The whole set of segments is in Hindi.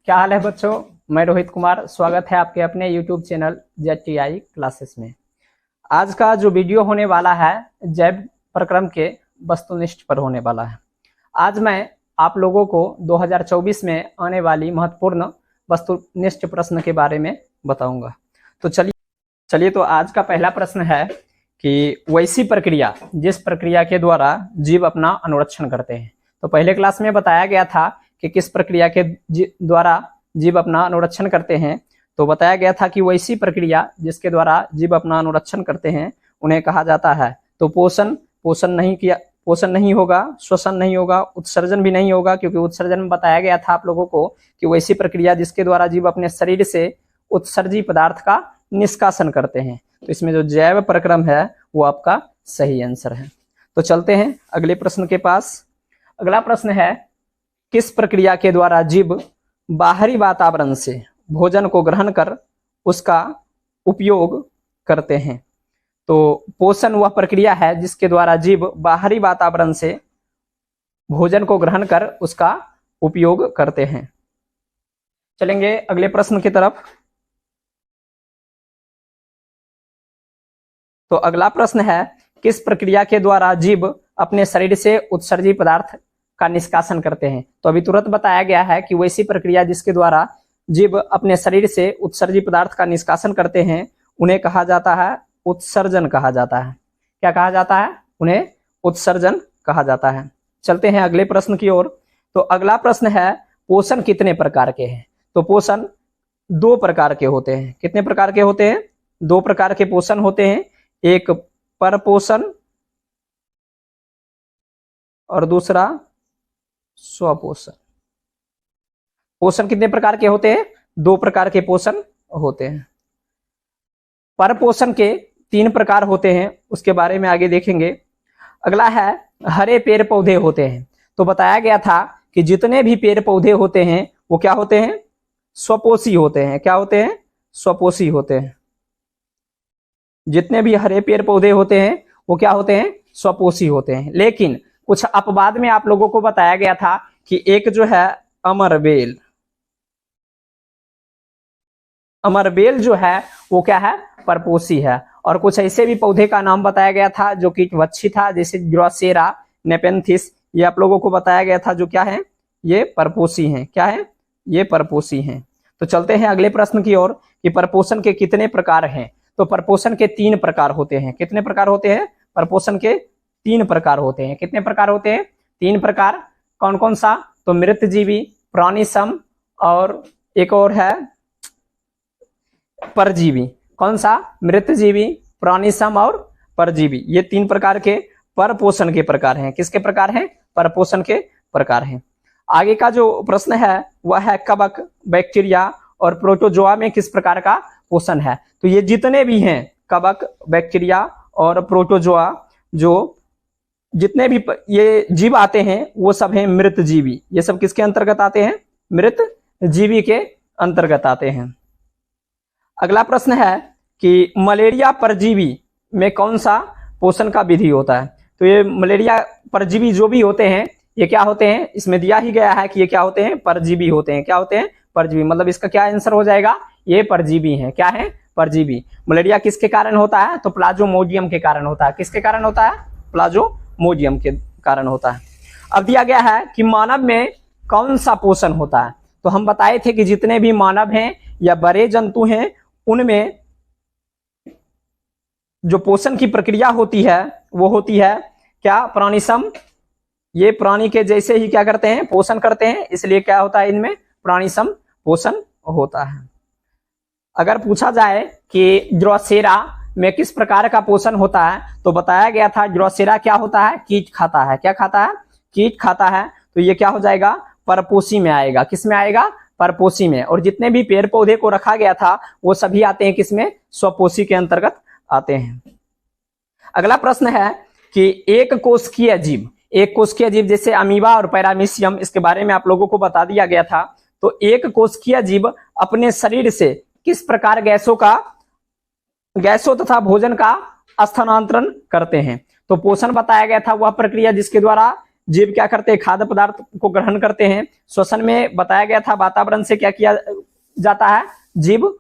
क्या हाल है बच्चों। मैं रोहित कुमार, स्वागत है आपके अपने YouTube चैनल ZTI क्लासेस में। आज का जो वीडियो होने वाला है जैव प्रक्रम के वस्तुनिष्ठ पर होने वाला है। आज मैं आप लोगों को 2024 में आने वाली महत्वपूर्ण वस्तुनिष्ठ प्रश्न के बारे में बताऊंगा। तो चलिए तो आज का पहला प्रश्न है कि वैसी प्रक्रिया जिस प्रक्रिया के द्वारा जीव अपना अनुरक्षण करते हैं। तो पहले क्लास में बताया गया था कि किस प्रक्रिया के द्वारा जीव अपना अनुरक्षण करते हैं। तो बताया गया था कि वैसी प्रक्रिया जिसके द्वारा जीव अपना अनुरक्षण करते हैं उन्हें कहा जाता है। तो पोषण नहीं होगा, श्वसन नहीं होगा, उत्सर्जन भी नहीं होगा, क्योंकि उत्सर्जन में बताया गया था आप लोगों को कि वैसी प्रक्रिया जिसके द्वारा जीव अपने शरीर से उत्सर्जी पदार्थ का निष्कासन करते हैं। तो इसमें जो जैव प्रक्रम है वो आपका सही आंसर है। तो चलते हैं अगले प्रश्न के पास। अगला प्रश्न है, किस प्रक्रिया के द्वारा जीव बाहरी वातावरण से भोजन को ग्रहण कर उसका उपयोग करते हैं। तो पोषण वह प्रक्रिया है जिसके द्वारा जीव बाहरी वातावरण से भोजन को ग्रहण कर उसका उपयोग करते हैं। चलेंगे अगले प्रश्न की तरफ। तो अगला प्रश्न है, किस प्रक्रिया के द्वारा जीव अपने शरीर से उत्सर्जी पदार्थ का निष्कासन करते हैं। तो अभी तुरंत बताया गया है कि वैसी प्रक्रिया जिसके द्वारा जीव अपने शरीर से उत्सर्जी पदार्थ का निष्कासन करते हैं उन्हें कहा जाता है उत्सर्जन कहा जाता है। क्या कहा जाता है? उन्हें उत्सर्जन कहा जाता है। चलते हैं अगले प्रश्न की ओर। तो अगला प्रश्न है, पोषण कितने प्रकार के हैं। तो पोषण दो प्रकार के होते हैं। कितने प्रकार के होते हैं? दो प्रकार के पोषण होते हैं। एक परपोषण और दूसरा स्वपोषण। पोषण कितने प्रकार के होते हैं? दो प्रकार के पोषण होते हैं। परपोषण के 3 प्रकार होते हैं, उसके बारे में आगे देखेंगे। अगला है, हरे पेड़ पौधे होते हैं। तो बताया गया था कि जितने भी पेड़ पौधे होते हैं वो क्या होते हैं? स्वपोषी होते हैं। क्या होते हैं? स्वपोषी होते हैं। जितने भी हरे पेड़ पौधे होते हैं वो क्या होते हैं? स्वपोषी होते हैं। लेकिन कुछ अपवाद में आप लोगों को बताया गया था कि एक जो है अमरबेल जो है वो क्या है? परपोषी है। और कुछ ऐसे भी पौधे का नाम बताया गया था जो कीटभक्षी था, जैसे ड्रोसेरा, नेपेंथिस, ये आप लोगों को बताया गया था जो क्या है? ये परपोषी हैं। क्या है? ये परपोषी हैं। तो चलते हैं अगले प्रश्न की ओर कि परपोषण के कितने प्रकार हैं। तो परपोषण के 3 प्रकार होते हैं। कितने प्रकार होते हैं? परपोषण के 3 प्रकार होते हैं। कितने प्रकार होते हैं? 3 प्रकार। कौन कौन सा? तो मृतजीवी, प्राणिसम और एक और है परजीवी। कौन सा? मृतजीवी, प्राणिसम और परजीवी। ये 3 प्रकार के परपोषण के प्रकार हैं। किसके प्रकार हैं? परपोषण के प्रकार हैं। आगे का जो प्रश्न है वह है, कवक, बैक्टीरिया और प्रोटोजोआ में किस प्रकार का पोषण है। तो ये जितने भी हैं कवक, बैक्टीरिया और प्रोटोजोआ, जो जितने भी ये जीव आते हैं वो सब हैं मृत जीवी। ये सब किसके अंतर्गत आते हैं? मृत जीवी के अंतर्गत आते हैं। अगला प्रश्न है कि मलेरिया परजीवी में कौन सा पोषण का विधि होता है। तो ये मलेरिया परजीवी जो भी होते हैं ये क्या होते हैं? इसमें दिया ही गया है कि ये क्या होते हैं? परजीवी होते हैं। क्या होते हैं? परजीवी। मतलब इसका क्या आंसर हो जाएगा? ये परजीवी हैं। क्या है? परजीवी। मलेरिया किसके कारण होता है? तो प्लाज्मोडियम के कारण होता है। किसके कारण होता है? प्लाज्मोडियम के कारण होता है। अब दिया गया है कि मानव में कौन सा पोषण होता है। तो हम बताए थे कि जितने भी मानव हैं या बड़े जंतु हैं उनमें जो पोषण की प्रक्रिया होती है वो होती है क्या? प्राणिसम। ये प्राणी के जैसे ही क्या करते हैं? पोषण करते हैं, इसलिए क्या होता है? इनमें प्राणिसम पोषण होता है। अगर पूछा जाए कि ड्रोसेरा में किस प्रकार का पोषण होता है तो बताया गया था ड्रोसेरा क्या होता है? कीट खाता है। क्या खाता है? कीट खाता है। तो ये क्या हो जाएगा? परपोषी में आएगा। किस में आएगा? परपोषी में। और जितने भी पेड़ पौधे को रखा गया था वो सभी आते हैं किसमें? स्वपोषी के अंतर्गत आते हैं। अगला प्रश्न है कि एक कोशिकीय जीव जैसे अमीबा और पैरामीशियम, इसके बारे में आप लोगों को बता दिया गया था। तो एक कोशिकीय जीव अपने शरीर से किस प्रकार गैसों तथा भोजन का स्थानांतरण करते हैं। तो पोषण बताया गया था वह प्रक्रिया जिसके द्वारा जीव क्या करते हैं, खाद्य पदार्थ को ग्रहण करते हैं। श्वसन में बताया गया था वातावरण से क्या किया जाता है, जीव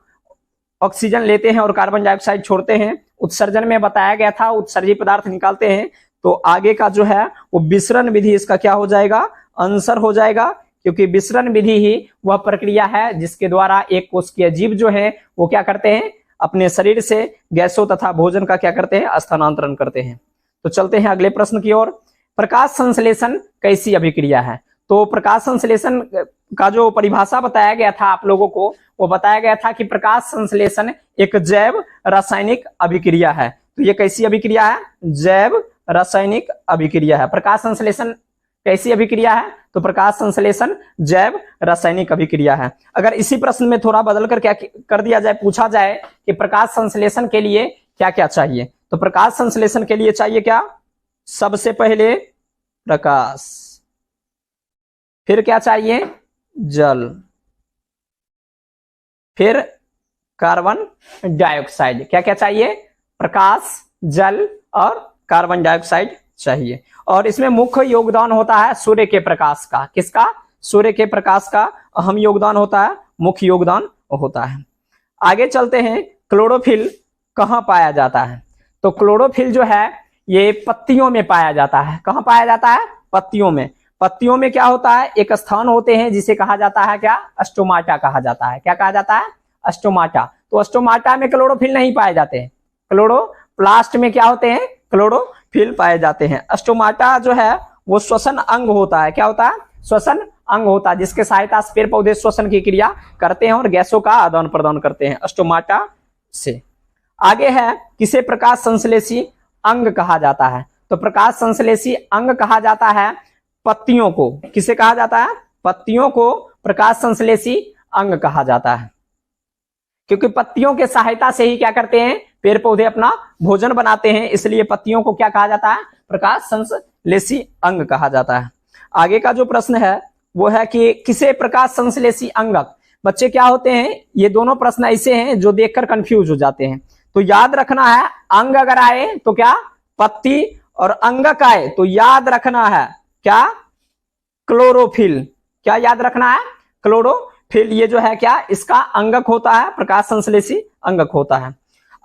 ऑक्सीजन लेते हैं और कार्बन डाइऑक्साइड छोड़ते हैं। उत्सर्जन में बताया गया था उत्सर्जी पदार्थ निकालते हैं। तो आगे का जो है वो विसरण विधि इसका क्या हो जाएगा, आंसर हो जाएगा, क्योंकि विसरण विधि ही वह प्रक्रिया है जिसके द्वारा एक कोशिकीय जीव जो है वो क्या करते हैं, अपने शरीर से गैसों तथा भोजन का क्या करते हैं, स्थानांतरण करते हैं। तो चलते हैं अगले प्रश्न की ओर। प्रकाश संश्लेषण कैसी अभिक्रिया है? तो प्रकाश संश्लेषण का जो परिभाषा बताया गया था आप लोगों को, वो बताया गया था कि प्रकाश संश्लेषण एक जैव रासायनिक अभिक्रिया है। तो ये कैसी अभिक्रिया है, जैव रासायनिक अभिक्रिया है। प्रकाश संश्लेषण कैसी अभिक्रिया है? तो प्रकाश संश्लेषण जैव रासायनिक अभिक्रिया है। अगर इसी प्रश्न में थोड़ा बदल कर क्या कर दिया जाए, पूछा जाए कि प्रकाश संश्लेषण के लिए क्या क्या चाहिए, तो प्रकाश संश्लेषण के लिए चाहिए क्या, सबसे पहले प्रकाश, फिर क्या चाहिए, जल, फिर कार्बन डाइऑक्साइड। क्या क्या चाहिए, प्रकाश, जल और कार्बन डाइऑक्साइड चाहिए। और इसमें मुख्य योगदान होता है सूर्य के प्रकाश का। किसका? सूर्य के प्रकाश का अहम योगदान होता है, मुख्य योगदान होता है। आगे चलते हैं, क्लोरोफिल कहाँ पाया जाता है? तो क्लोरोफिल जो है ये पत्तियों में पाया जाता है। कहाँ पाया जाता है? पत्तियों में। पत्तियों में क्या होता है, एक स्थान होते हैं जिसे कहा जाता है क्या, स्टोमाटा कहा जाता है। क्या कहा जाता है? स्टोमाटा। तो स्टोमाटा में क्लोरोफिल नहीं पाए जाते हैं, क्लोरोप्लास्ट में क्या होते हैं, क्लोरोफिल पाए जाते हैं। स्टोमाटा जो है वो श्वसन अंग होता है। क्या होता है? श्वसन अंग होता है, जिसके सहायता से पेड़ पौधे श्वसन की क्रिया करते हैं और गैसों का आदान प्रदान करते हैं स्टोमाटा से। आगे है, किसे प्रकाश संश्लेषी अंग कहा जाता है? तो प्रकाश संश्लेषी अंग कहा जाता है पत्तियों को। किसे कहा जाता है? पत्तियों को प्रकाश संश्लेषी अंग कहा जाता है, क्योंकि पत्तियों के सहायता से ही क्या करते हैं, पेड़ पौधे अपना भोजन बनाते हैं, इसलिए पत्तियों को क्या कहा जाता है, प्रकाश संश्लेषी अंग कहा जाता है। आगे का जो प्रश्न है वो है कि किसे प्रकाश संश्लेषी अंगक। बच्चे क्या होते हैं, ये दोनों प्रश्न ऐसे हैं जो देखकर कंफ्यूज हो जाते हैं। तो याद रखना है, अंग अगर आए तो क्या, पत्ती, और अंगक आए तो याद रखना है क्या, क्लोरोफिल। क्या याद रखना है? क्लोरोफिल। ये जो है क्या, इसका अंगक होता है, प्रकाश संश्लेषी अंगक होता है।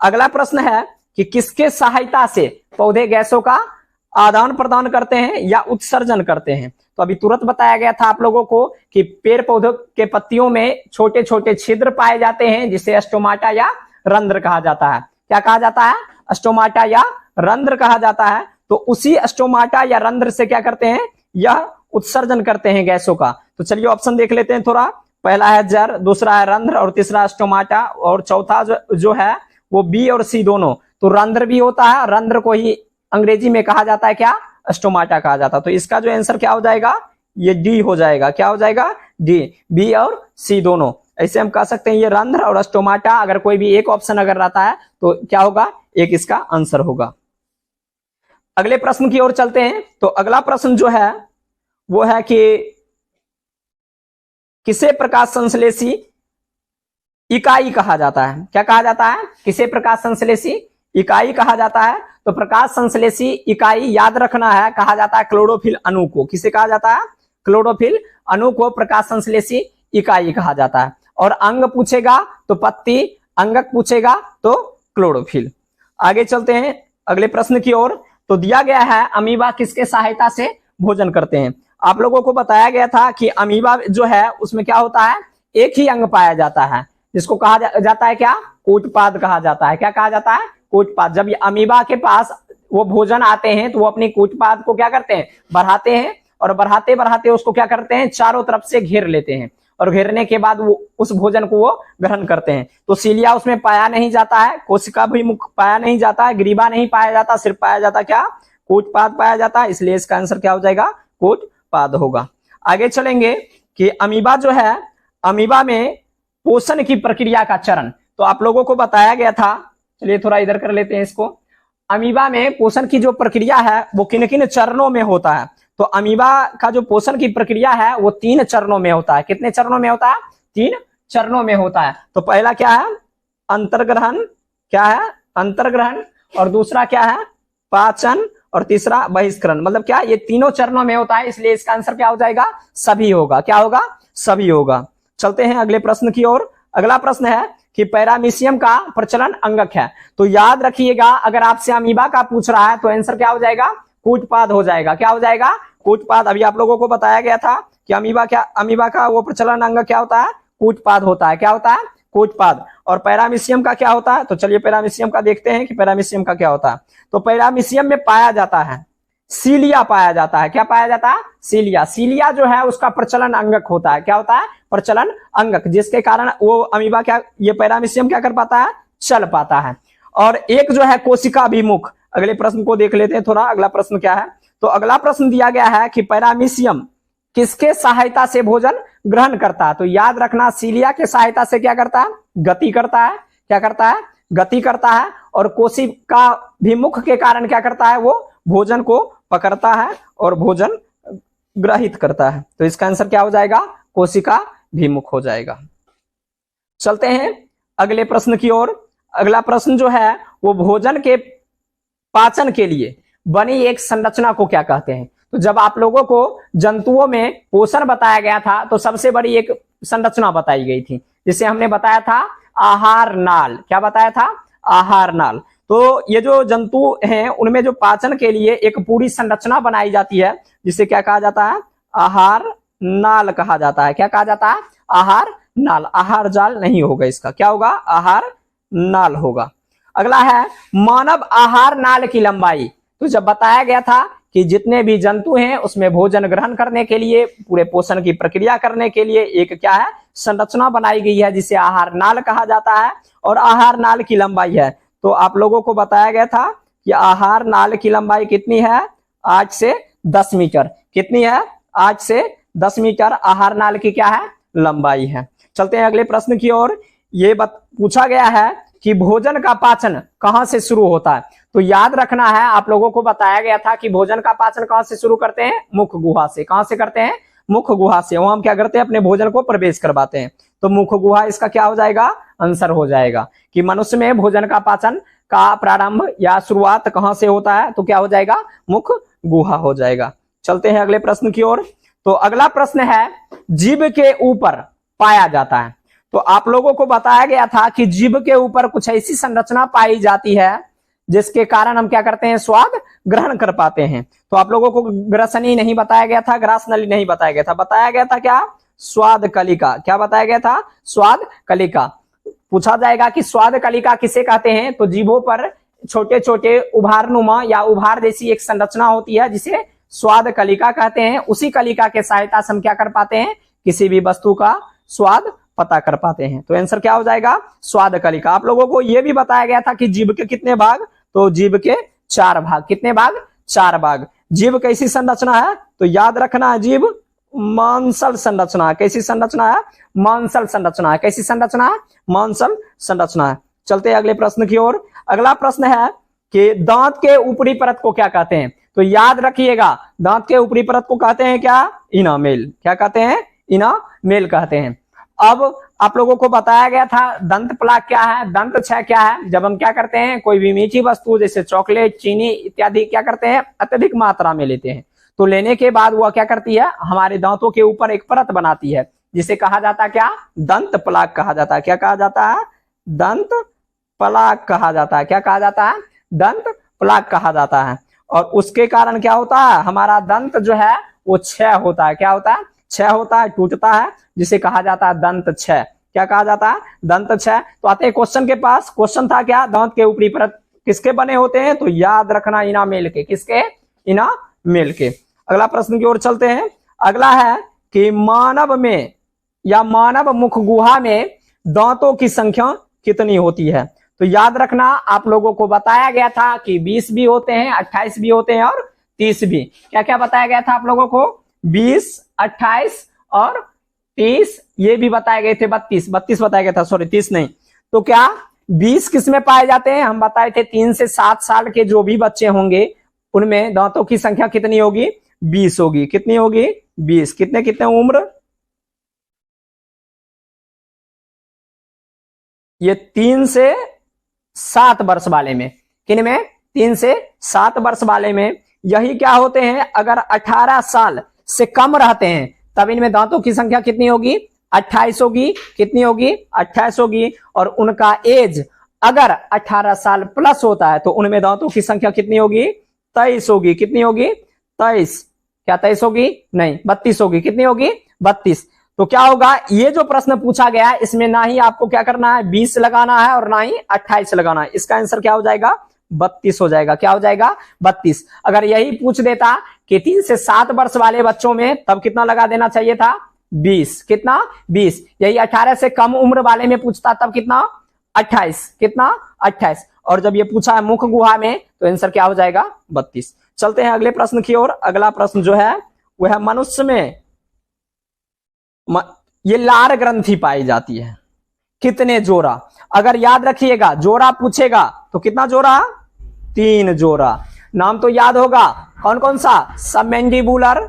अगला प्रश्न है कि किसके सहायता से पौधे गैसों का आदान प्रदान करते हैं या उत्सर्जन करते हैं? तो अभी तुरंत बताया गया था आप लोगों को कि पेड़ पौधों के पत्तियों में छोटे छोटे छिद्र पाए जाते हैं जिसे स्टोमाटा या रंध्र कहा जाता है। क्या कहा जाता है? स्टोमाटा या रंध्र कहा जाता है। तो उसी स्टोमाटा या रंध्र से क्या करते हैं, यह उत्सर्जन करते हैं गैसों का। तो चलिए ऑप्शन देख लेते हैं थोड़ा। पहला है जर, दूसरा है रंध्र और तीसरा स्टोमाटा, और चौथा जो है वो बी और सी दोनों। तो रंध्र भी होता है, रंध्र को ही अंग्रेजी में कहा जाता है क्या, स्टोमाटा कहा जाता है। तो इसका जो आंसर क्या हो जाएगा, ये डी हो जाएगा। क्या हो जाएगा? डी। बी और सी दोनों, ऐसे हम कह सकते हैं ये रंध्र और स्टोमाटा। अगर कोई भी एक ऑप्शन अगर रहता है तो क्या होगा, एक इसका आंसर होगा। अगले प्रश्न की ओर चलते हैं। तो अगला प्रश्न जो है वो है कि किसे प्रकाश संश्लेषी इकाई कहा जाता है? क्या कहा जाता है? किसे प्रकाश संश्लेषी इकाई कहा जाता है? तो प्रकाश संश्लेषी इकाई याद रखना है, कहा जाता है क्लोरोफिल अणु को। किसे कहा जाता है? क्लोरोफिल अणु को प्रकाश संश्लेषी इकाई कहा जाता है। और अंग पूछेगा तो पत्ती, अंगक पूछेगा तो क्लोरोफिल। आगे चलते हैं अगले प्रश्न की ओर। तो दिया गया है अमीबा किसके सहायता से भोजन करते हैं? आप लोगों को बताया गया था कि अमीबा जो है उसमें क्या होता है, एक ही अंग पाया जाता है जिसको कहा जाता है क्या, कूटपाद कहा जाता है। क्या कहा जाता है? कूटपाद। जब ये अमीबा के पास वो भोजन आते हैं तो वो अपनी कूटपाद को क्या करते हैं, बढ़ाते हैं, और बढ़ाते बढ़ाते उसको क्या करते हैं, चारों तरफ से घेर लेते हैं, और घेरने के बाद वो उस भोजन को वो ग्रहण करते हैं। तो सीलिया उसमें पाया नहीं जाता है, कोशिका भी मुख पाया नहीं जाता है, ग्रीवा नहीं पाया जाता, सिर्फ पाया जाता क्या, कूटपाद पाया जाता है। इसलिए इसका आंसर क्या हो जाएगा, कूटपाद होगा। आगे चलेंगे कि अमीबा जो है, अमीबा में पोषण की प्रक्रिया का चरण तो आप लोगों को बताया गया था। चलिए थोड़ा इधर कर लेते हैं इसको। अमीबा में पोषण की जो प्रक्रिया है वो किन किन चरणों में होता है? तो अमीबा का जो पोषण की प्रक्रिया है वो 3 चरणों में होता है। कितने चरणों में होता है? 3 चरणों में होता है। तो पहला क्या है, अंतर्ग्रहण। क्या है? अंतर्ग्रहण। और दूसरा क्या है, पाचन। और तीसरा बहिष्करण। मतलब क्या, ये तीनों चरणों में होता है, इसलिए इसका आंसर क्या हो जाएगा, सभी होगा। क्या होगा, सभी होगा। चलते हैं अगले प्रश्न की ओर। अगला प्रश्न है कि पैरामीशियम का प्रचलन अंगक है। तो याद रखिएगा, अगर आपसे अमीबा का पूछ रहा है तो आंसर क्या हो जाएगा, कूटपाद हो जाएगा। क्या हो जाएगा, कूटपाद। अभी आप लोगों को बताया गया था कि अमीबा का वो प्रचलन अंग क्या होता है, कूटपाद होता है। क्या होता है, कूटपाद। और पैरामीशियम का क्या होता है, तो चलिए पैरामीशियम का देखते हैं कि पैरामीशियम का क्या होता है। तो पैरामीशियम में पाया जाता है सीलिया पाया जाता है। क्या पाया जाता है, सीलिया। सीलिया जो है उसका प्रचलन अंगक होता है। क्या होता है, प्रचलन अंगक, जिसके कारण वो अमीबा क्या, ये पैरामीशियम क्या कर पाता है, चल पाता है। और एक जो है कोशिका अभिमुख। अगले प्रश्न को देख लेते हैं थोड़ा, अगला प्रश्न क्या है। तो अगला प्रश्न दिया गया है कि पैरामीशियम किसके सहायता से भोजन ग्रहण करता है। तो याद रखना, सीलिया के सहायता से क्या करता है, गति करता है। क्या करता है, गति करता है। और कोशिका अभिमुख के कारण क्या करता है, वो भोजन को पकड़ता है और भोजन ग्रहित करता है। तो इसका आंसर क्या हो जाएगा, कोशिका अभिमुख हो जाएगा। चलते हैं अगले प्रश्न की ओर। अगला प्रश्न जो है वो भोजन के पाचन के लिए बनी एक संरचना को क्या कहते हैं। तो जब आप लोगों को जंतुओं में पोषण बताया गया था तो सबसे बड़ी एक संरचना बताई गई थी, जिसे हमने बताया था आहार नाल। क्या बताया था, आहार नाल। तो ये जो जंतु हैं उनमें जो पाचन के लिए एक पूरी संरचना बनाई जाती है, जिसे क्या कहा जाता है, आहार नाल कहा जाता है। क्या कहा जाता है, आहार नाल। आहार जाल नहीं होगा इसका, क्या होगा, आहार नाल होगा। अगला है मानव आहार नाल की लंबाई। तो जब बताया गया था कि जितने भी जंतु हैं उसमें भोजन ग्रहण करने के लिए, पूरे पोषण की प्रक्रिया करने के लिए एक क्या है, संरचना बनाई गई है, जिसे आहार नाल कहा जाता है। और आहार नाल की लंबाई है, तो आप लोगों को बताया गया था कि आहार नाल की लंबाई कितनी है, 8 से 10 मीटर। कितनी है, 8 से 10 मीटर आहार नाल की क्या है, लंबाई है। चलते हैं अगले प्रश्न की ओर। ये पूछा गया है कि भोजन का पाचन कहां से शुरू होता है। तो याद रखना है, आप लोगों को बताया गया था कि भोजन का पाचन कहां से शुरू करते हैं, मुख गुहा से। कहां से करते हैं, मुख गुहा से। वहां हम क्या करते हैं, अपने भोजन को प्रवेश करवाते हैं। तो मुख गुहा इसका क्या हो जाएगा, आंसर हो जाएगा कि मनुष्य में भोजन का पाचन का प्रारंभ या शुरुआत कहां से होता है, तो क्या हो जाएगा, मुख गुहा हो जाएगा। चलते हैं अगले प्रश्न की ओर। तो अगला प्रश्न है जीभ के ऊपर पाया जाता है। तो आप लोगों को बताया गया था कि जीभ के ऊपर कुछ ऐसी संरचना पाई जाती है जिसके कारण हम क्या करते हैं, स्वाद ग्रहण कर पाते हैं। तो आप लोगों को ग्रसनी नहीं बताया गया था, ग्रास नली नहीं बताया गया था, बताया गया था क्या, स्वाद कलिका। क्या बताया गया था, स्वाद कलिका। पूछा जाएगा कि स्वाद कलिका किसे कहते हैं, तो जीभों पर छोटे छोटे उभारनुमा या उभार जैसी एक संरचना होती है जिसे स्वाद कलिका कहते हैं। उसी कलिका के सहायता से हम क्या कर पाते हैं, किसी भी वस्तु का स्वाद पता कर पाते हैं। तो आंसर क्या हो जाएगा, स्वाद कलिका। आप लोगों को यह भी बताया गया था कि जीभ के कितने भाग, तो जीभ के 4 भाग। कितने भाग, 4 भाग। जीभ कैसी संरचना है, तो याद रखना है, जीभ मांसल संरचना है। कैसी संरचना है, मांसल संरचना है। कैसी संरचना है, मांसल संरचना है। चलते हैं अगले प्रश्न की ओर। अगला प्रश्न है कि दांत के ऊपरी परत को क्या कहते हैं। तो याद रखिएगा, दांत के ऊपरी परत को कहते हैं क्या, इनामेल। क्या कहते हैं, इनामेल कहते हैं। अब आप लोगों को बताया गया था दंत प्लाक क्या है, दंत क्षय क्या है। जब हम क्या करते हैं, कोई भी मीठी वस्तु जैसे चॉकलेट, चीनी इत्यादि क्या करते हैं, अत्यधिक मात्रा में लेते हैं, तो लेने के बाद वह क्या करती है, हमारे दांतों के ऊपर एक परत बनाती है, जिसे कहा जाता है क्या, दंत प्लाक कहा जाता है। क्या कहा जाता है, दंत प्लाक कहा जाता है। क्या कहा जाता है, दंत प्लाक कहा जाता है। और उसके कारण क्या होता है, हमारा दंत जो है वो क्षय होता है। क्या होता है, क्षय होता है, टूटता है, जिसे कहा जाता है दंत क्षय। क्या कहा जाता है, दंत क्षय। तो आते हैं क्वेश्चन के पास। क्वेश्चन था क्या, दांत के ऊपरी परत किसके बने होते हैं, तो याद रखना इनामेल के। किसके, इनामेल के। अगला प्रश्न की ओर चलते हैं। अगला है कि मानव में या मानव मुख गुहा में दांतों की संख्या कितनी होती है। तो याद रखना, आप लोगों को बताया गया था कि 20 भी होते हैं, 28 भी होते हैं और 30 भी। क्या क्या बताया गया था आप लोगों को, 20, 28 और 30। ये भी बताए गए थे 32 बताया गया था, सॉरी 30 नहीं। तो क्या 20 किस में पाए जाते हैं, हम बताए थे 3 से 7 साल के जो भी बच्चे होंगे उनमें दांतों की संख्या कितनी होगी, 20 होगी। कितनी होगी, 20। कितने कितने उम्र, ये 3 से 7 वर्ष वाले में, किन में, 3 से 7 वर्ष वाले में यही क्या होते हैं, अगर 18 साल से कम रहते हैं तब इनमें दांतों की संख्या कितनी होगी, 28 होगी। कितनी होगी, 28 होगी। और उनका एज अगर 18 साल प्लस होता है तो उनमें दांतों की संख्या कितनी होगी, 23 होगी। कितनी होगी, 23। क्या 23 होगी, नहीं 32 होगी। कितनी होगी, 32। तो क्या होगा, ये जो प्रश्न पूछा गया है इसमें ना ही आपको क्या करना है 20 लगाना है और ना ही 28 लगाना है। इसका आंसर क्या हो जाएगा, 32 हो जाएगा। क्या हो जाएगा, 32। अगर यही पूछ देता कि 3 से 7 वर्ष वाले बच्चों में तब कितना लगा देना चाहिए था, 20। कितना, 20। यही 18 से कम उम्र वाले में पूछता तब कितना, 28। कितना, 28। और जब ये पूछा है मुख गुहा में तो आंसर क्या हो जाएगा, 32। चलते हैं अगले प्रश्न की ओर। अगला प्रश्न जो है वह है मनुष्य में ये लार ग्रंथि पाई जाती है कितने जोड़ा। अगर याद रखिएगा जोड़ा पूछेगा तो कितना जोड़ा, 3 जोड़ा। नाम तो याद होगा, कौन कौन सा, सबमेंडिबुलर,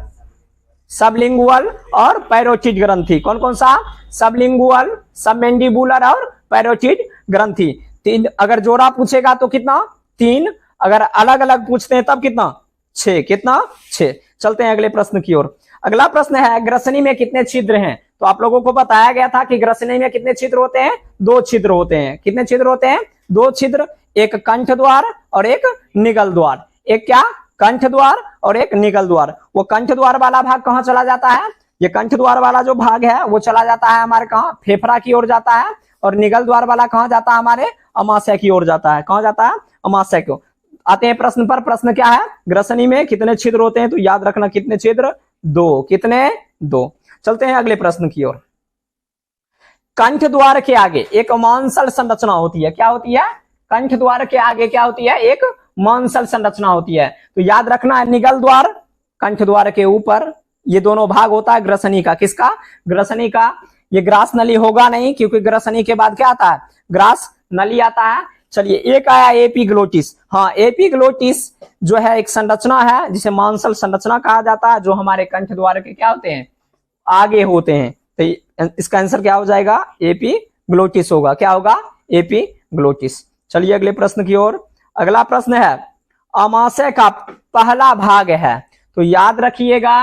सबलिंगुअल और पैरोटिड ग्रंथि। कौन कौन सा, सबलिंगुअल, सबमेंडिबुलर और पैरोटिड ग्रंथि। 3 अगर जोड़ा पूछेगा तो कितना, 3। अगर अलग अलग पूछते हैं तब कितना, 6। कितना, 6। चलते हैं अगले प्रश्न की ओर। अगला प्रश्न है ग्रसनी में कितने छिद्र हैं। तो आप लोगों को बताया गया था कि ग्रसनी में कितने छिद्र होते हैं, 2 छिद्र होते हैं। कितने छिद्र होते हैं, 2 छिद्र। एक कंठ द्वार और एक निगल द्वार। एक क्या, कंठ द्वार और एक निगल द्वार। वो कंठ द्वार वाला भाग कहां चला जाता है, ये कंठ द्वार वाला जो भाग है वो चला जाता है हमारे कहां, फेफड़ा की ओर जाता है। और निगल द्वार वाला कहां जाता है, हमारे अमाशय की ओर जाता है। कहां जाता है, अमाशय की ओर। आते हैं प्रश्न पर। प्रश्न क्या है, ग्रसनी में कितने छिद्र होते हैं। तो याद रखना कितने छिद्र, 2। कितने, 2। चलते हैं अगले प्रश्न की ओर। कंठ द्वार के आगे एक मांसल संरचना होती है। क्या होती है, कंठ द्वार के आगे क्या होती है, एक मांसल संरचना होती है। तो याद रखना है निगल द्वार, कंठ द्वार के ऊपर ये दोनों भाग होता है ग्रसनी का। किसका, ग्रसनी का। ये ग्रास नली होगा नहीं क्योंकि ग्रसनी के बाद क्या आता है, ग्रास नली आता है। चलिए एक आया एपिग्लोटिस। हाँ, एपिग्लोटिस जो है एक संरचना है जिसे मांसल संरचना कहा जाता है, जो हमारे कंठ द्वार के क्या होते हैं, आगे होते हैं। तो इसका आंसर क्या हो जाएगा, एपिग्लोटिस होगा। क्या होगा, एपिग्लोटिस। चलिए अगले प्रश्न की ओर। अगला प्रश्न है अमाशय का पहला भाग है। तो याद रखिएगा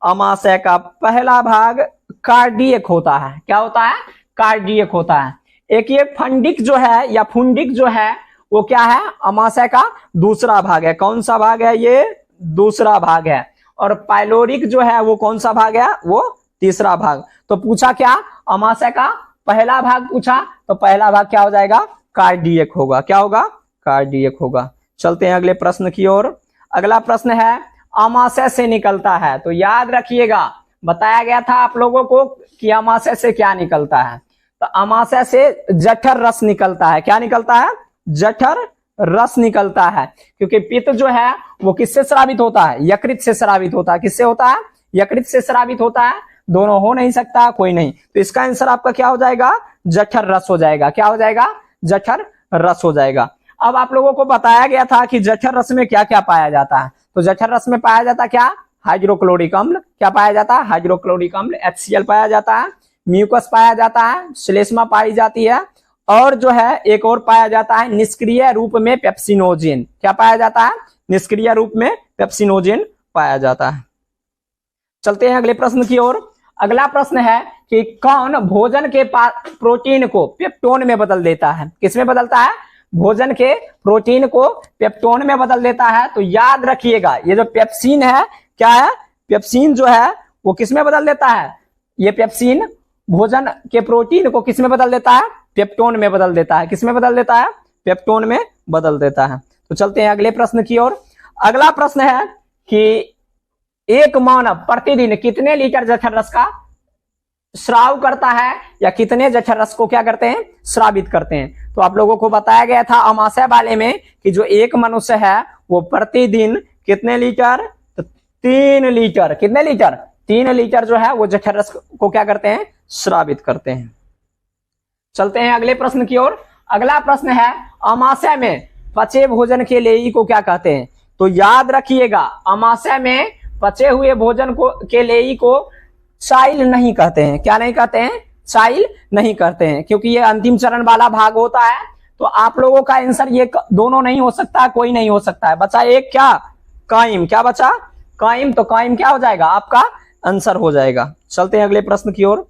अमाशय का पहला भाग कार्डियक होता है। क्या होता है, कार्डियक होता है। एक ये फंडिक जो है या फुंडिक जो है वो क्या है, अमाशय का दूसरा भाग है। कौन सा भाग है, ये दूसरा भाग है। और पाइलोरिक जो है वो कौन सा भाग है, वो तीसरा भाग। तो पूछा क्या, अमाशय का पहला भाग पूछा, तो पहला भाग क्या हो जाएगा, कार्डियक होगा। क्या होगा, कार्डियक होगा। चलते हैं अगले प्रश्न की ओर। अगला प्रश्न है अमाशय से निकलता है। तो याद रखिएगा बताया गया था आप लोगों को कि अमाशय से क्या निकलता है। तो अमाशय से जठर रस निकलता है। क्या निकलता है, जठर रस निकलता है। क्योंकि पित्त जो है वो किससे स्रावित होता है, यकृत से स्रावित होता है। किससे होता है, यकृत से स्रावित होता है। दोनों हो नहीं सकता, कोई नहीं। तो इसका आंसर आपका क्या हो जाएगा, जठर रस हो जाएगा। क्या हो जाएगा, जठर रस हो जाएगा। अब आप लोगों को बताया गया था कि जठर रस में क्या क्या पाया जाता है। तो जठर रस में पाया जाता क्या, हाइड्रोक्लोरिक अम्ल। क्या पाया जाता है, हाइड्रोक्लोरिक अम्ल, HCl पाया जाता है। म्यूकस पाया जाता है, श्लेष्मा पाई जाती है। और जो है एक और पाया जाता है निष्क्रिय रूप में पेप्सिनोजेन। क्या पाया जाता है, निष्क्रिय रूप में पेप्सिनोजेन पाया जाता है। चलते हैं अगले प्रश्न की ओर। अगला प्रश्न है कि कौन भोजन के प्रोटीन को पेप्टोन में बदल देता है। किसमें बदलता है, भोजन के प्रोटीन को पेप्टोन में बदल देता है। तो याद रखिएगा ये जो पेप्सिन है, क्या है, पेप्सिन जो है वो किसमें बदल देता है, ये पेप्सिन भोजन के प्रोटीन को किसमें बदल देता है, पेप्टोन में बदल देता है। किसमें बदल देता है, पेप्टोन में बदल देता है। तो चलते हैं अगले प्रश्न की ओर। अगला प्रश्न है कि एक मानव प्रतिदिन कितने लीटर जठर रस का स्राव करता है, या कितने जठर रस को क्या करते हैं, स्रावित करते हैं। तो आप लोगों को बताया गया था अमाशय वाले में कि जो एक मनुष्य है वो प्रतिदिन कितने लीटर, तो 3 लीटर। कितने लीटर, 3 लीटर जो है वो जठर रस को क्या करते हैं, स्रावित करते हैं। चलते हैं अगले प्रश्न की ओर। अगला प्रश्न है अमाशय में पचे भोजन के लेई को क्या कहते हैं। तो याद रखिएगा अमाशय में पचे हुए भोजन को के लेई को चाइल नहीं कहते हैं। क्या नहीं कहते हैं, चाइल नहीं कहते हैं, क्योंकि ये अंतिम चरण वाला भाग होता है। तो आप लोगों का आंसर ये दोनों नहीं हो सकता, कोई नहीं हो सकता है। बचा एक क्या, कायम। क्या बचा, कायम। तो कायम क्या हो जाएगा, आपका आंसर हो जाएगा। चलते हैं अगले प्रश्न की ओर।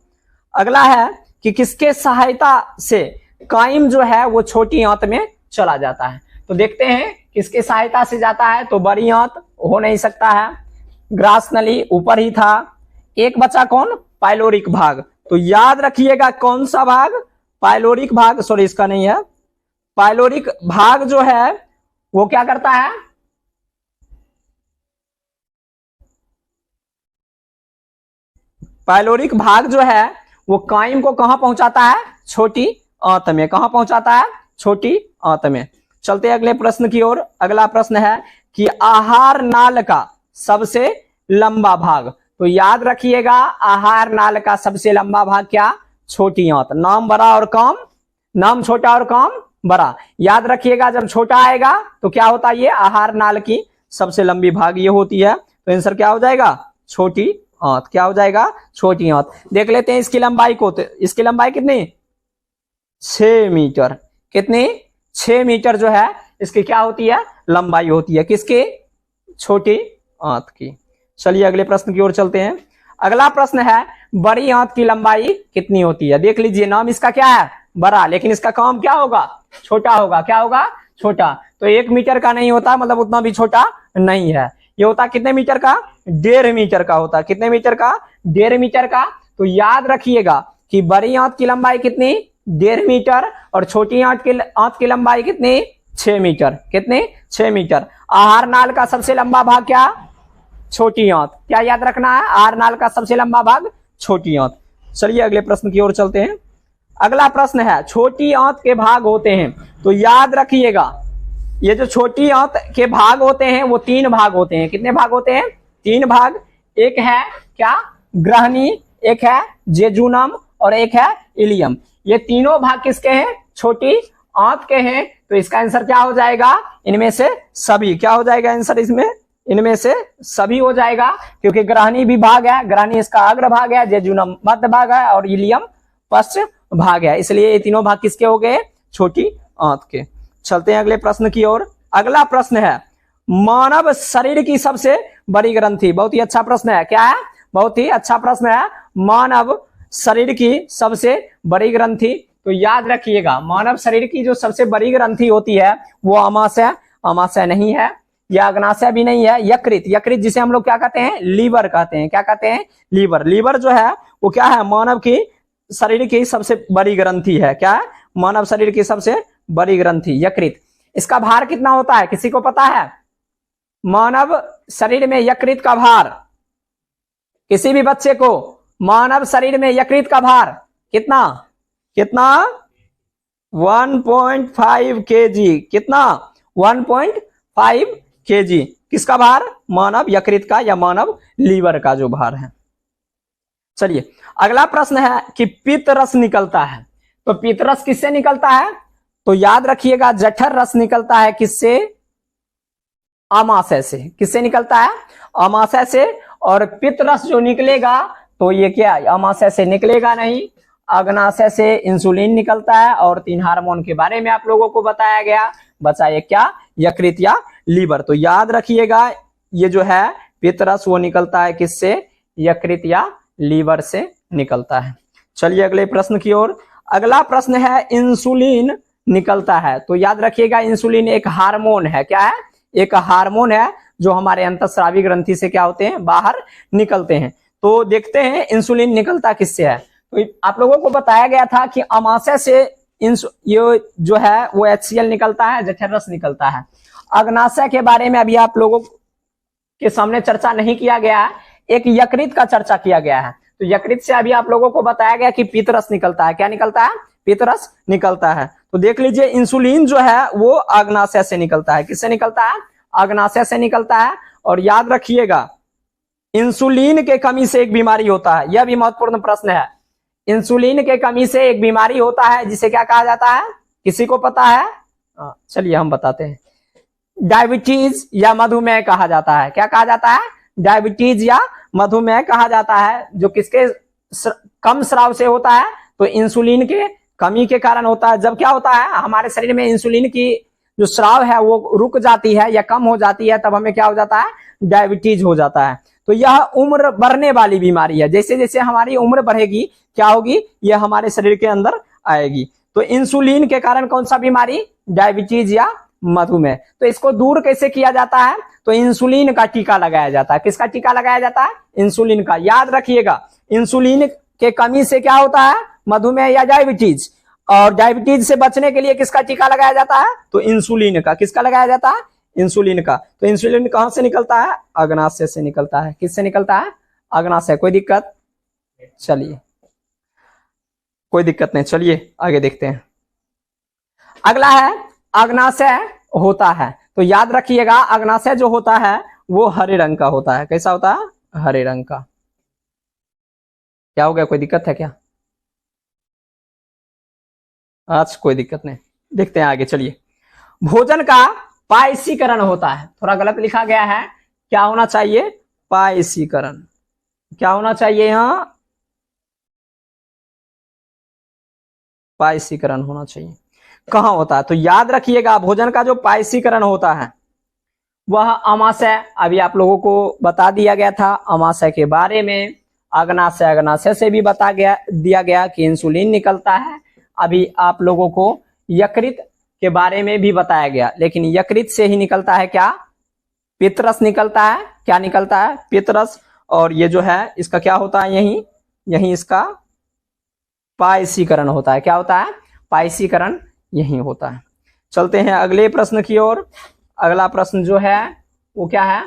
अगला है कि किसके सहायता से कायम जो है वो छोटी आंत में चला जाता है। तो देखते हैं किसके सहायता से जाता है। तो बड़ी आंत हो नहीं सकता है, ग्रास नली ऊपर ही था। एक बचा कौन, पाइलोरिक भाग। तो याद रखिएगा कौन सा भाग, पाइलोरिक भाग, सॉरी इसका नहीं है। पाइलोरिक भाग जो है वो क्या करता है, पाइलोरिक भाग जो है वो कायम को कहां पहुंचाता है, छोटी आंत में। कहां पहुंचाता है, छोटी आंत में। चलते हैं अगले प्रश्न की ओर। अगला प्रश्न है कि आहार नाल का सबसे लंबा भाग। तो याद रखिएगा आहार नाल का सबसे लंबा भाग क्या, छोटी आंत। नाम बड़ा और काम, नाम छोटा और काम बड़ा। याद रखिएगा जब छोटा आएगा तो क्या होता है, ये आहार नाल की सबसे लंबी भाग ये होती है। तो आंसर क्या हो जाएगा, छोटी आंत। क्या हो जाएगा, छोटी आंत। देख लेते हैं इसकी लंबाई को। तो इसकी लंबाई कितनी, 6 मीटर। कितनी, 6 मीटर जो है इसकी क्या होती है, लंबाई होती है। किसकी, छोटी आंत की। चलिए अगले प्रश्न की ओर चलते हैं। अगला प्रश्न है बड़ी आंत की लंबाई कितनी होती है। देख लीजिए नाम इसका क्या है, बड़ा, लेकिन इसका काम क्या होगा, छोटा होगा। क्या होगा, छोटा। तो 1 मीटर का नहीं होता, मतलब उतना भी छोटा नहीं है। ये होता कितने मीटर का, 1.5 मीटर का होता। कितने मीटर का, 1.5 मीटर का। तो याद रखिएगा कि बड़ी आंत की लंबाई कितनी, 1.5 मीटर, और छोटी आंत की लंबाई कितनी, 6 मीटर। कितने, 6 मीटर। आहार नाल का सबसे लंबा भाग क्या, छोटी आंत। क्या याद रखना है, आहार नाल का सबसे लंबा भाग छोटी आंत। चलिए अगले प्रश्न की ओर चलते हैं। अगला प्रश्न है छोटी आंत के भाग होते हैं। तो याद रखिएगा ये जो छोटी आंत के भाग होते हैं वो 3 भाग होते हैं। कितने भाग होते हैं, 3 भाग। एक है क्या, ग्रहणी, एक है जेजुनम, और एक है इलियम। ये तीनों भाग किसके हैं, छोटी आंत के हैं। तो इसका आंसर क्या हो जाएगा, इनमें से सभी। क्या हो जाएगा आंसर इसमें, इनमें से सभी हो जाएगा, क्योंकि ग्रहणी भी भाग है। ग्रहणी इसका अग्र भाग है, जेजुनम मध्य भाग है, और इलियम पश्च भाग है। इसलिए ये तीनों भाग किसके हो गए, छोटी आंत के। चलते हैं अगले प्रश्न की ओर। अगला प्रश्न है मानव शरीर की सबसे बड़ी ग्रंथि। बहुत ही अच्छा प्रश्न है। क्या है, बहुत ही अच्छा प्रश्न है। मानव शरीर की सबसे बड़ी ग्रंथि। तो याद रखिएगा मानव शरीर की जो सबसे बड़ी ग्रंथि होती है वो अमाशय, अमाशय नहीं है, या अग्नाशय भी नहीं है, यकृत। यकृत जिसे हम लोग क्या कहते हैं, लीवर कहते हैं। क्या कहते हैं, लीवर। लीवर जो है वो क्या है, मानव की शरीर की सबसे बड़ी ग्रंथि है। क्या है, मानव शरीर की सबसे बड़ी ग्रंथि यकृत। इसका भार कितना होता है, किसी को पता है। मानव शरीर में यकृत का भार, किसी भी बच्चे को, मानव शरीर में यकृत का भार कितना, कितना, 1.5 kg। कितना, 1.5 kg। किसका भार, मानव यकृत का, या मानव लीवर का जो भार है। चलिए अगला प्रश्न है कि पित्त रस निकलता है। तो पित्त रस किससे निकलता है। तो याद रखिएगा जठर रस निकलता है किससे, आमाशय से। किससे निकलता है, आमाशय से। और पित्त रस जो निकलेगा तो ये क्या, आमाशय से निकलेगा नहीं, अग्नाशय से इंसुलिन निकलता है। और 3 हार्मोन के बारे में आप लोगों को बताया गया। बचा ये क्या, यकृत या लीवर। तो याद रखिएगा ये जो है पित्त रस वो निकलता है किससे, यकृत या लीवर से निकलता है। चलिए अगले प्रश्न की ओर। अगला प्रश्न है इंसुलिन निकलता है। तो याद रखिएगा इंसुलिन एक हार्मोन है। क्या है, एक हार्मोन है जो हमारे अंतःस्रावी ग्रंथि से क्या होते हैं, बाहर निकलते हैं। तो देखते हैं इंसुलिन निकलता किससे है। तो आप लोगों को बताया गया था कि अमाशय से ये जो है वो HCl निकलता है, जठर रस निकलता है। अग्नाशय के बारे में अभी आप लोगों के सामने चर्चा नहीं किया गया है, एक यकृत का चर्चा किया गया है। तो यकृत से अभी आप लोगों को बताया गया कि पित्त रस निकलता है। क्या निकलता है, पित्त रस निकलता है। तो देख लीजिए इंसुलिन जो है वो अग्नाशय से निकलता है। किससे निकलता है, अग्नाशय से निकलता है। और याद रखिएगा इंसुलिन के कमी से एक बीमारी होता है। यह भी महत्वपूर्ण प्रश्न है। इंसुलिन के कमी से एक बीमारी होता है जिसे क्या कहा जाता है, किसी को पता है। चलिए हम बताते हैं, डायबिटीज या मधुमेह कहा जाता है। क्या कहा जाता है, डायबिटीज या मधुमेह कहा जाता है, जो किसके कम स्राव से होता है, तो इंसुलिन के कमी के कारण होता है। जब क्या होता है हमारे शरीर में इंसुलिन की जो स्राव है वो रुक जाती है या कम हो जाती है, तब हमें क्या हो जाता है, डायबिटीज हो जाता है। तो यह उम्र बढ़ने वाली बीमारी है। जैसे जैसे हमारी उम्र बढ़ेगी क्या होगी, यह हमारे शरीर के अंदर आएगी। तो इंसुलिन के कारण कौन सा बीमारी, डायबिटीज या मधुमेह। तो इसको दूर कैसे किया जाता है, तो इंसुलिन का टीका लगाया जाता है। किसका टीका लगाया जाता है, इंसुलिन का। याद रखिएगा इंसुलिन के कमी से क्या होता है, मधुमेह या डायबिटीज। और डायबिटीज से बचने के लिए किसका टीका लगाया जाता है, तो इंसुलिन का। किसका लगाया जाता है, इंसुलिन का। तो इंसुलिन कहां से निकलता है, अग्नाशय से निकलता है। किससे निकलता है, अग्नाशय। कोई दिक्कत, चलिए कोई दिक्कत नहीं, चलिए आगे देखते हैं। अगला है अग्नाशय होता है। तो याद रखिएगा अग्नाशय जो होता है वो हरे रंग का होता है। कैसा होता है, हरे रंग का। क्या हो गया, कोई दिक्कत है क्या, आज कोई दिक्कत नहीं, देखते हैं आगे। चलिए, भोजन का पायसीकरण होता है। थोड़ा गलत लिखा गया है, क्या होना चाहिए, पायसीकरण। क्या होना चाहिए, यहां पायसीकरण होना चाहिए। कहां होता है, तो याद रखिएगा भोजन का जो पायसीकरण होता है वह अमाशय, अभी आप लोगों को बता दिया गया था अमाशय के बारे में। अग्नाशय, अग्नाशय से भी बता दिया गया कि इंसुलिन निकलता है। अभी आप लोगों को यकृत के बारे में भी बताया गया, लेकिन यकृत से ही निकलता है क्या, पित्तरस निकलता है। क्या निकलता है, पित्तरस। और ये जो है इसका क्या होता है, यही इसका पायसीकरण होता है। क्या होता है, पायसीकरण यही होता है। चलते हैं अगले प्रश्न की ओर। अगला प्रश्न जो है वो क्या है,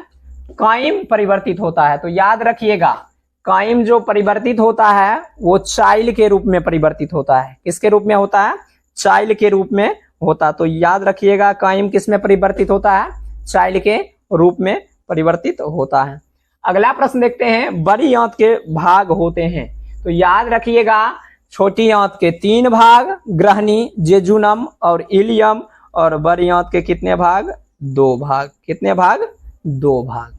काइम परिवर्तित होता है। तो याद रखिएगा काइम जो परिवर्तित होता है वो चाइल्ड के रूप में परिवर्तित होता है। किसके रूप में होता है, चाइल्ड के रूप में होता है। तो याद रखिएगा काइम किस में परिवर्तित होता है, चाइल्ड के रूप में परिवर्तित होता है। अगला प्रश्न देखते हैं, बड़ी आंत के भाग होते हैं। तो याद रखिएगा छोटी आंत के 3 भाग, ग्रहणी, जेजुनम और इलियम। और बड़ी आंत के कितने भाग, 2 भाग। कितने भाग, 2 भाग।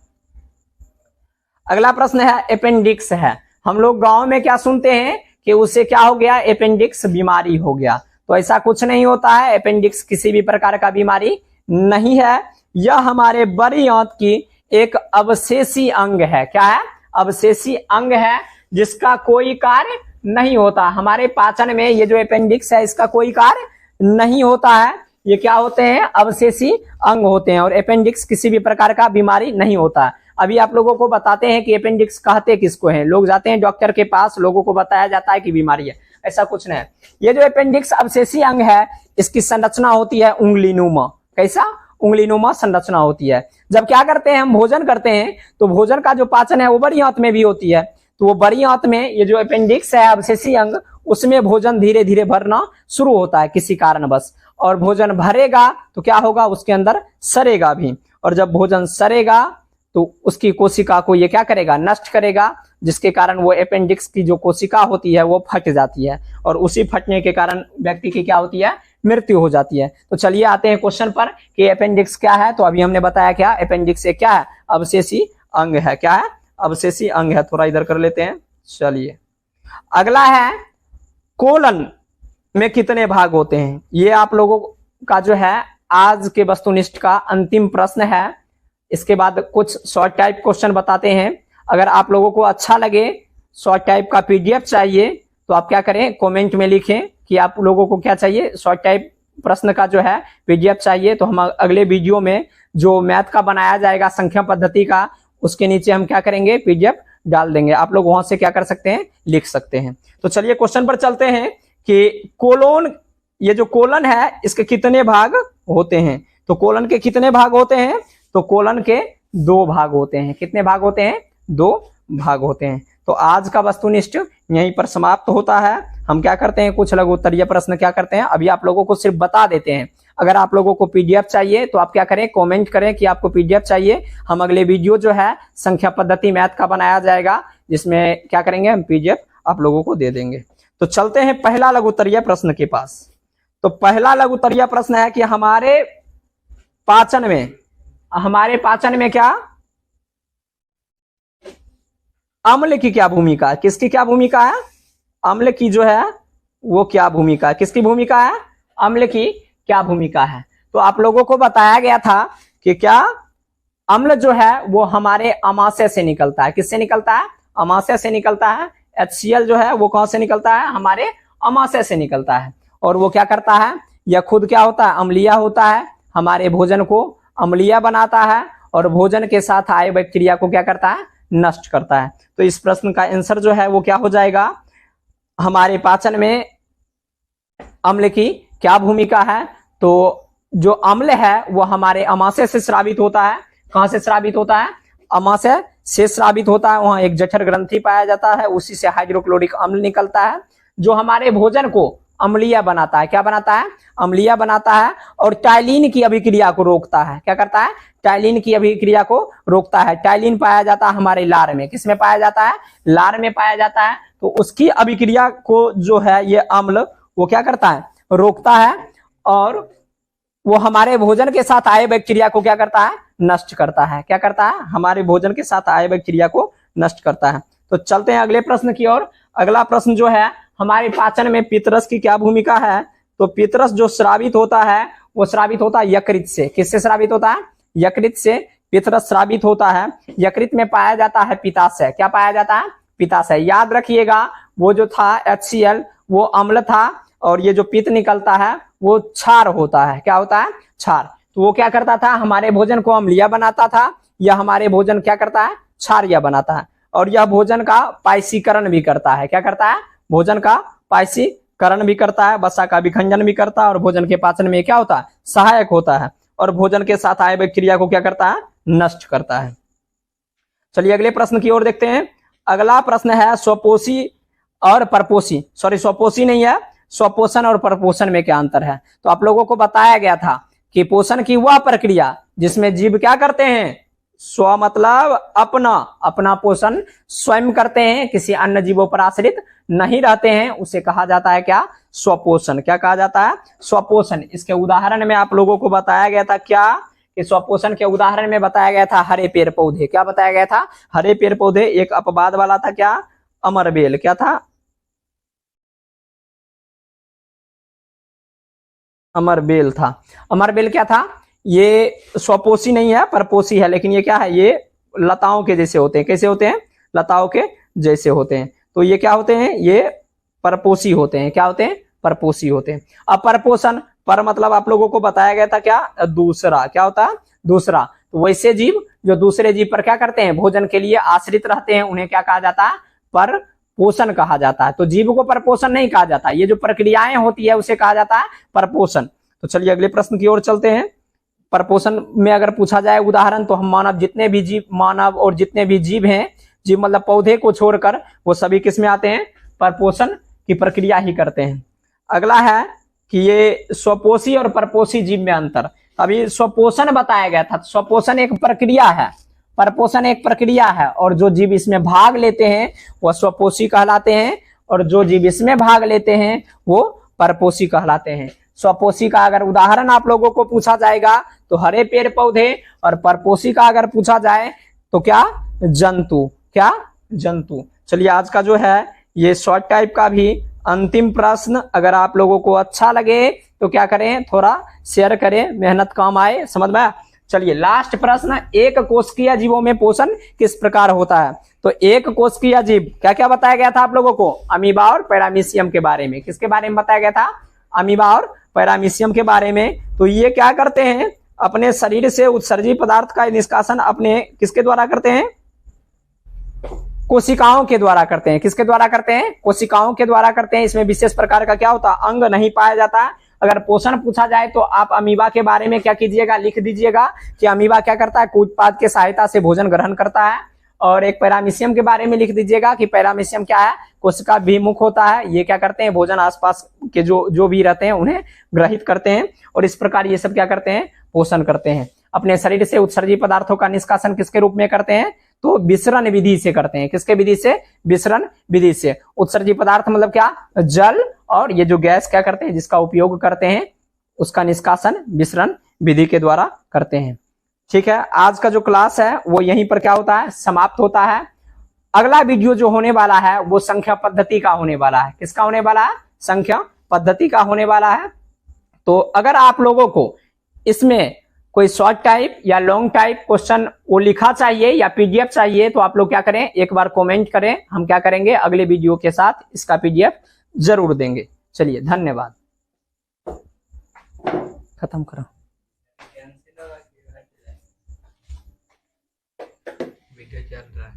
अगला प्रश्न है अपेंडिक्स है। हम लोग गांव में क्या सुनते हैं कि उससे क्या हो गया, अपेंडिक्स बीमारी हो गया। तो ऐसा कुछ नहीं होता है, अपेंडिक्स किसी भी प्रकार का बीमारी नहीं है। यह हमारे बड़ी आंत की एक अवशेषी अंग है। क्या है, अवशेषी अंग है जिसका कोई कार्य नहीं होता। हमारे पाचन में ये जो अपेंडिक्स है इसका कोई कार्य नहीं होता है। ये क्या होते हैं, अवशेषी अंग होते हैं। और अपेंडिक्स किसी भी प्रकार का बीमारी नहीं होता है। अभी आप लोगों को बताते हैं कि अपेंडिक्स कहते किसको हैं। लोग जाते हैं डॉक्टर के पास, लोगों को बताया जाता है कि बीमारी है, ऐसा कुछ नहीं है। ये जो अपेंडिक्स अवशेषी अंग है इसकी संरचना होती है उंगलीनुमा। कैसा, उंगलीनुमा संरचना होती है। जब क्या करते हैं, हम भोजन करते हैं तो भोजन का जो पाचन है वो बड़ी आंत में भी होती है। तो वो बड़ी आंत में ये जो अपेंडिक्स है अवशेषी अंग, उसमें भोजन धीरे धीरे भरना शुरू होता है किसी कारणवश। और भोजन भरेगा तो क्या होगा, उसके अंदर सड़ेगा भी। और जब भोजन सड़ेगा तो उसकी कोशिका को ये क्या करेगा, नष्ट करेगा, जिसके कारण वो अपेंडिक्स की जो कोशिका होती है वो फट जाती है। और उसी फटने के कारण व्यक्ति की क्या होती है, मृत्यु हो जाती है। तो चलिए आते हैं क्वेश्चन पर कि अपेंडिक्स क्या है। तो अभी हमने बताया क्या, अपेंडिक्स एक क्या है, अवशेषी अंग है। क्या है, अवशेषी अंग है। थोड़ा इधर कर लेते हैं। चलिए अगला है, कोलन में कितने भाग होते हैं। ये आप लोगों का जो है आज के वस्तुनिष्ठ का अंतिम प्रश्न है। इसके बाद कुछ शॉर्ट टाइप क्वेश्चन बताते हैं। अगर आप लोगों को अच्छा लगे, शॉर्ट टाइप का पीडीएफ चाहिए तो आप क्या करें, कमेंट में लिखें कि आप लोगों को क्या चाहिए, शॉर्ट टाइप प्रश्न का जो है पीडीएफ चाहिए। तो हम अगले वीडियो में जो मैथ का बनाया जाएगा संख्या पद्धति का, उसके नीचे हम क्या करेंगे, पीडीएफ डाल देंगे। आप लोग वहां से क्या कर सकते हैं, लिख सकते हैं। तो चलिए क्वेश्चन पर चलते हैं कि कोलोन, ये जो कोलन है इसके कितने भाग होते हैं। तो कोलन के कितने भाग होते हैं, तो कोलन के 2 भाग होते हैं। कितने भाग होते हैं, 2 भाग होते हैं। तो आज का वस्तुनिष्ठ यहीं पर समाप्त होता है। हम क्या करते हैं, कुछ लघु उत्तरीय प्रश्न क्या करते हैं, अभी आप लोगों को सिर्फ बता देते हैं। अगर आप लोगों को पीडीएफ चाहिए तो आप क्या करें, कमेंट करें कि आपको पीडीएफ चाहिए। हम अगले वीडियो जो है संख्या पद्धति मैथ का बनाया जाएगा, जिसमें क्या करेंगे, हम पीडीएफ आप लोगों को दे देंगे। तो चलते हैं पहला लघु उत्तरीय प्रश्न के पास। तो पहला लघु उत्तरीय प्रश्न है कि हमारे पाचन में क्या, अम्ल की क्या भूमिका है। किसकी क्या भूमिका है, अम्ल की जो है वो क्या भूमिका है, किसकी भूमिका है, अम्ल की क्या भूमिका है। तो आप लोगों को बताया गया था कि क्या अम्ल जो है वो हमारे अमाशय से निकलता है, किससे निकलता है, अमाशय से निकलता है। HCl जो है वो कहां से निकलता है, हमारे अमाशय से निकलता है। और वो क्या करता है, यह खुद क्या होता है, अम्लीय होता है, हमारे भोजन को अम्लीय बनाता है और भोजन के साथ आए बैक्टीरिया को क्या करता है, नष्ट करता है। तो इस प्रश्न का आंसर जो है वो क्या हो जाएगा, हमारे पाचन में अम्ल की क्या भूमिका है। तो जो अम्ल है वो हमारे अमाशय से स्रावित होता है। कहां से स्रावित होता है, अमाशय से स्रावित होता है। वहां एक जठर ग्रंथि पाया जाता है, उसी से हाइड्रोक्लोरिक अम्ल निकलता है जो हमारे भोजन को अम्लीय बनाता है। क्या बनाता है, अम्लीय बनाता है और टाइलिन की अभिक्रिया को रोकता है। क्या करता है, टाइलिन की अभिक्रिया को रोकता है। टाइलिन पाया जाता है हमारे लार में, किसमें पाया जाता है, लार में पाया जाता है। तो उसकी अभिक्रिया को जो है ये अम्ल वो क्या करता है, रोकता है और वो हमारे भोजन के साथ आए बैक्टीरिया को क्या करता है, नष्ट करता है। क्या करता है, हमारे भोजन के साथ आए बैक्टीरिया को नष्ट करता है। तो चलते हैं अगले प्रश्न की ओर। अगला प्रश्न जो है, हमारे पाचन में पित्तरस की क्या भूमिका है। तो पित्तरस जो स्रावित होता है वो स्रावित होता है यकृत से। किससे स्रावित होता है, यकृत से पित्तरस स्रावित होता है। यकृत में पाया जाता है पित्ताशय। क्या पाया जाता है, पित्ताशय। याद रखिएगा वो जो था HCl वो अम्ल था और ये जो पित्त निकलता है वो क्षार होता है। क्या होता है, क्षार। तो वो क्या करता था, हमारे भोजन को अम्लीय बनाता था, या हमारे भोजन क्या करता है, क्षारीय बनाता है। और यह भोजन का पायसीकरण भी करता है। क्या करता है, भोजन का पायसीकरण भी करता है, वसा का विखंडन भी करता है और भोजन के पाचन में क्या होता है, सहायक होता है और भोजन के साथ आए बैक्टीरिया को क्या करता है, नष्ट करता है। चलिए अगले प्रश्न की ओर देखते हैं। अगला प्रश्न है स्वपोषी और परपोषी, सॉरी स्वपोषी नहीं है, स्वपोषण और परपोषण में क्या अंतर है। तो आप लोगों को बताया गया था कि पोषण की वह प्रक्रिया जिसमें जीव क्या करते हैं, स्व मतलब अपना पोषण स्वयं करते हैं, किसी अन्य जीवों पर आश्रित नहीं रहते हैं, उसे कहा जाता है क्या, स्वपोषण। क्या कहा जाता है, स्वपोषण। इसके उदाहरण में आप लोगों को बताया गया था क्या, कि स्वपोषण के उदाहरण में बताया गया था हरे पेड़ पौधे। क्या बताया गया था, हरे पेड़ पौधे। एक अपवाद वाला था क्या, अमरबेल। क्या था, अमरबेल था। अमरबेल क्या था, ये स्वपोषी नहीं है, परपोषी है, लेकिन ये क्या है, ये लताओं के जैसे होते हैं। कैसे होते हैं, लताओं के जैसे होते हैं। तो ये क्या होते हैं, ये परपोषी होते हैं। क्या होते हैं, परपोषी होते हैं। अब परपोषण, पर मतलब आप लोगों को बताया गया था क्या, दूसरा। क्या होता है, दूसरा। तो वैसे जीव जो दूसरे जीव पर क्या करते हैं, भोजन के लिए आश्रित रहते हैं, उन्हें क्या कहा जाता है, परपोषण कहा जाता है। तो जीव को परपोषण नहीं कहा जाता, ये जो प्रक्रियाएं होती है उसे कहा जाता है परपोषण। तो चलिए अगले प्रश्न की ओर चलते हैं। परपोषण में अगर पूछा जाए उदाहरण, तो हम मानव जितने भी जीव, मानव और जितने भी जीव हैं, जीव मतलब पौधे को छोड़कर, वो सभी किस में आते हैं, परपोषण की प्रक्रिया ही करते हैं। अगला है कि ये स्वपोषी और परपोषी जीव में अंतर। अभी स्वपोषण बताया गया था, स्वपोषण एक प्रक्रिया है, परपोषण एक प्रक्रिया है, और जो जीव इसमें भाग लेते हैं वह स्वपोषी कहलाते हैं, और जो जीव इसमें भाग लेते हैं वो परपोषी कहलाते हैं। स्वपोषी का अगर उदाहरण आप लोगों को पूछा जाएगा तो हरे पेड़ पौधे, और परपोषी का अगर पूछा जाए तो क्या, जंतु। क्या, जंतु। चलिए आज का जो है ये शॉर्ट टाइप का भी अंतिम प्रश्न, अगर आप लोगों को अच्छा लगे तो क्या करें, थोड़ा शेयर करें, मेहनत काम आए, समझ में। चलिए लास्ट प्रश्न, एक कोशिकीय जीवों में पोषण किस प्रकार होता है। तो एक कोशिकीय जीव क्या क्या बताया गया था आप लोगों को, अमीबा और पैरामीशियम के बारे में। किसके बारे में बताया गया था, अमीबा और पैरामीशियम के बारे में। तो ये क्या करते हैं, अपने शरीर से उत्सर्जी पदार्थ का निष्कासन अपने किसके द्वारा करते हैं, कोशिकाओं के द्वारा करते हैं। किसके द्वारा करते हैं, कोशिकाओं के द्वारा करते हैं। इसमें विशेष प्रकार का क्या होता है, अंग नहीं पाया जाता। अगर पोषण पूछा जाए तो आप अमीबा के बारे में क्या कीजिएगा, लिख दीजिएगा कि अमीबा क्या करता है, कूटपाद के सहायता से भोजन ग्रहण करता है। और एक पैरामीशियम के बारे में लिख दीजिएगा कि पैरामीशियम क्या है, कोशिका विमुख होता है, ये क्या करते हैं, भोजन आसपास के जो भी रहते हैं उन्हें ग्रहित करते हैं, और इस प्रकार ये सब क्या करते हैं, पोषण करते हैं। अपने शरीर से उत्सर्जी पदार्थों का निष्कासन किसके रूप में करते हैं, तो विसरण विधि से करते हैं। किसके विधि से, विसरण विधि से। उत्सर्जी पदार्थ मतलब क्या, जल और ये जो गैस क्या करते हैं, जिसका उपयोग करते हैं, उसका निष्कासन विसरण विधि के द्वारा करते हैं। ठीक है, आज का जो क्लास है वो यहीं पर क्या होता है, समाप्त होता है। अगला वीडियो जो होने वाला है वो संख्या पद्धति का होने वाला है। किसका होने वाला है, संख्या पद्धति का होने वाला है। तो अगर आप लोगों को इसमें कोई शॉर्ट टाइप या लॉन्ग टाइप क्वेश्चन वो लिखा चाहिए या पीडीएफ चाहिए तो आप लोग क्या करें, एक बार कमेंट करें, हम क्या करेंगे अगले वीडियो के साथ इसका पीडीएफ जरूर देंगे। चलिए धन्यवाद, खत्म करो। वीडियो चल रहा है।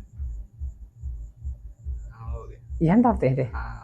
हाँ, हो गया। यह दाबते हैं रे। हाँ।